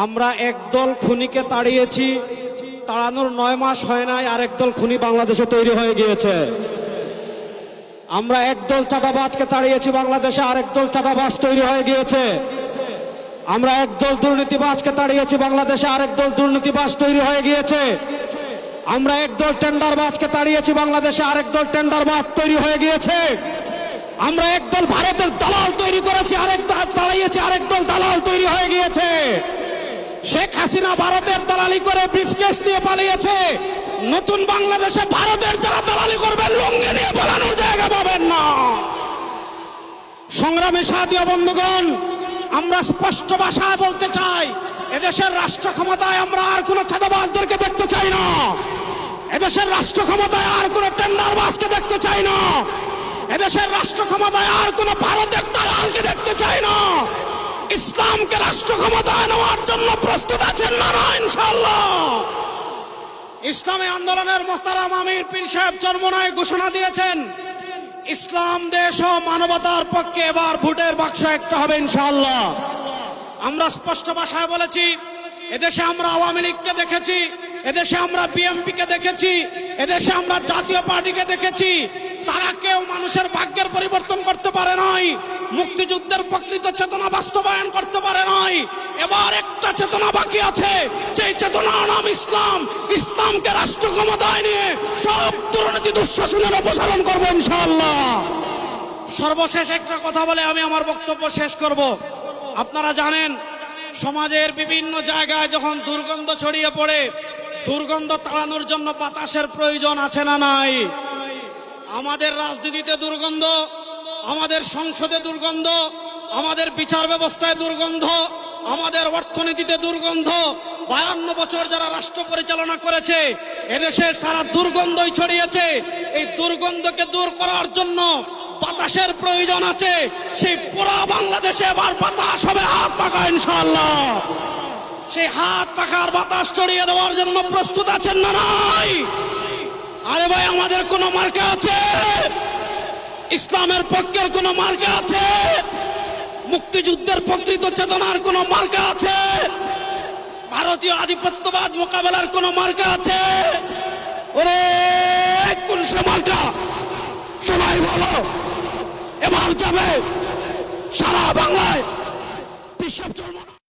আমরা একদল খুনিকে তাড়িয়েছি, তাড়ানোর 9 মাস হয় নাই আরেক দল খুনি বাংলাদেশে তৈরি হয়ে গিয়েছে। আমরা একদল চাঁদাবাজকে তাড়িয়েছি, বাংলাদেশে আরেক দল চাঁদাবাজ তৈরি হয়ে গিয়েছে। আমরা একদল দুর্নীতিবাজকে তাড়িয়েছি, বাংলাদেশে আরেক দল দুর্নীতিবাজ তৈরি হয়ে গিয়েছে। আমরা একদল টেন্ডারবাজকে তাড়িয়েছি, বাংলাদেশে আরেক দল টেন্ডারবাজ তৈরি হয়ে গিয়েছে। আমরা একদল ভারতের দালাল তৈরি করেছি, আরেক দল তাড়িয়েছি, আরেক দল দালাল তৈরি হয়ে গিয়েছে। শেখ হাসিনা ভারতের দালালি করে ব্রিফকেস নিয়ে পালিয়েছে। নতুন বাংলাদেশে ভারতের যারা দালালি করবেন লুঙ্গি নিয়ে পালানোর জায়গা পাবেন না। সংগ্রামী সাথী ও বন্ধুগণ, আমরা স্পষ্ট ভাষায় বলতে চাই, এদেশের রাষ্ট্র ক্ষমতায় আমরা আর কোন চাঁদাবাজদেরকে দেখতে চাই না। এদেশের রাষ্ট্র ক্ষমতায় আর কোন টেন্ডারবাজকে দেখতে চাই না। এদেশের রাষ্ট্র ক্ষমতায় আর কোন ভারতের দালালকে দেখতে চাই না। ইসলামকে রাষ্ট্র ক্ষমতায় নেওয়ার জন্য প্রস্তুত আছেন না? ইনশাআল্লাহ। ইসলামী আন্দোলনের মোহতারাম আমির পীর সাহেব চরমোনাই ঘোষণা দিয়েছেন, ইসলাম দেশ ও মানবতার পক্ষে এবার ভোটের বাক্স একটা হবে ইনশাআল্লাহ। আমরা স্পষ্ট ভাষায় বলেছি, এদেশে আমরা আওয়ামী লীগকে দেখেছি, এদেশে আমরা বিএনপিকে দেখেছি, এদেশে আমরা জাতীয় পার্টিকে দেখেছি। তারা কেউ মানুষের ভাগ্যের পরিবর্তন করতে পারে নাই, মুক্তিযুদ্ধের প্রকৃত চেতনা বাস্তবায়ন করতে পারে নাই। এবার একটা চেতনা বাকি আছে, সেই চেতনার নাম ইসলাম। ইসলামকে রাষ্ট্র ক্ষমতায় নিয়ে সব দুর্নীতি দুঃশাসনের অপসারণ করবো ইনশাআল্লাহ। সর্বশেষ একটা কথা বলে আমি আমার বক্তব্য শেষ করব। আপনারা জানেন, সমাজের বিভিন্ন জায়গায় যখন দুর্গন্ধ ছড়িয়ে পড়ে, দুর্গন্ধ তাড়ানোর জন্য বাতাসের প্রয়োজন আছে না নাই? আমাদের রাজনীতিতে দুর্গন্ধ, আমাদের সংসদে দুর্গন্ধ, আমাদের বিচার ব্যবস্থায় দুর্গন্ধ, আমাদের অর্থনীতিতে দুর্গন্ধ। 52 বছর যারা রাষ্ট্র পরিচালনা করেছে, এদেশের সারা দুর্গন্ধই ছড়িয়েছে। এই দুর্গন্ধকে দূর করার জন্য বাতাসের প্রয়োজন আছে। সেই পুরো বাংলাদেশে এবার বাতাস হবে হাত পাখা ইনশাআল্লাহ। সেই হাত পাখার বাতাস ছড়িয়ে দেওয়ার জন্য প্রস্তুত আছেন না নাই? আরে ভাই, আমাদের কোন মার্কা আছে? ইসলামের পক্ষের কোন মার্কা আছে? মুক্তিযুদ্ধের প্রকৃত চেতনার কোন মার্কা আছে? ভারতীয় আধিপত্যবাদ মোকাবেলার কোন মার্কা আছে? ওরে কোন সে মার্কা? সবাই বলো, এবার যাবে সারা বাংলায় বিশ্ব